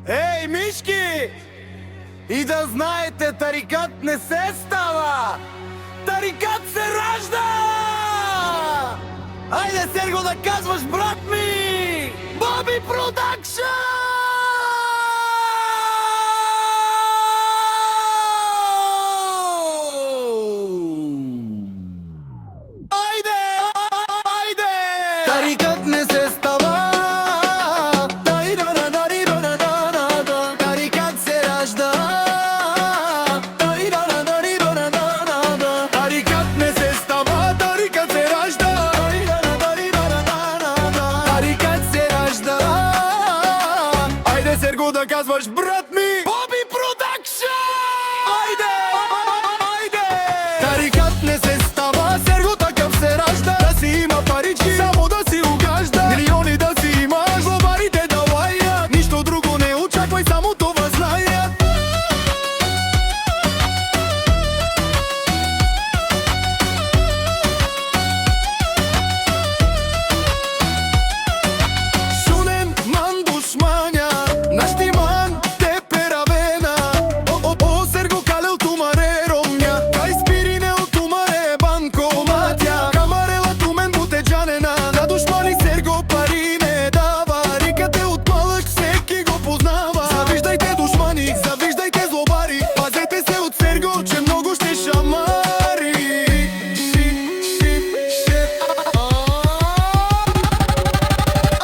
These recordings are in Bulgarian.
Ей, мишки! И да знаете, тарикат не се става! Тарикат се ражда! Айде, Серго, да казваш, брат ми! Боби Продакшън! Айде! Айде! Тарикат не се става! Тарикат се ражда! Тарикат не се става! Тарикат се ражда! Тарикат се ражда! Айде, Серго, да казваш, брат ми! Боби Продакшън! Айде! Айде! Тарикат не се става, Серго, такъв се ражда. Да си има парички, само да си угажда. Милиони да си имаш, главарите да лаят. Нищо друго не очаквай, само това знаят. Шунен ман душманя, нашти ман те перавена. О, Серго калел тумареро мя, кай спирине от тумаре банко матя. Камарела тумен бутеджанена, на душмани Серго пари не дава. Рикате от малък всеки го познава. Завиждайте душмани, завиждайте злобари, пазете се от Серго, че много ще шамари.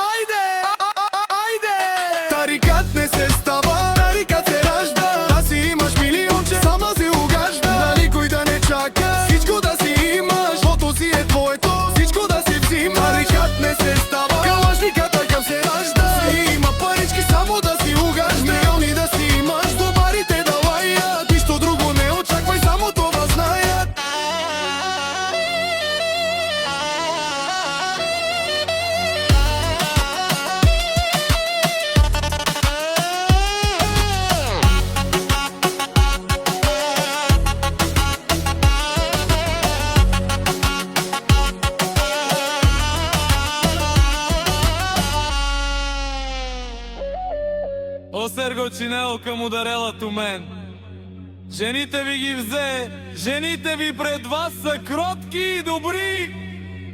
Айде! Айде! Тарикат не се става, тарикат се ражда. Да си имаш милионче, сам да си угажда. На никой да не чака, всичко да си имаш. Фото си е твоето, всичко да си взимаш. Тарикат не се става, калашника такъв се ражда. Си има парички, само да си угажда. Милиони да си имаш, добарите да лаят. Нищо друго не очаквай, само това знаят. О, Серго Чинело към ударелато мен. Жените ви ги взе, жените ви пред вас са кротки и добри,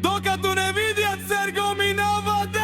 докато не видят Серго минава ден.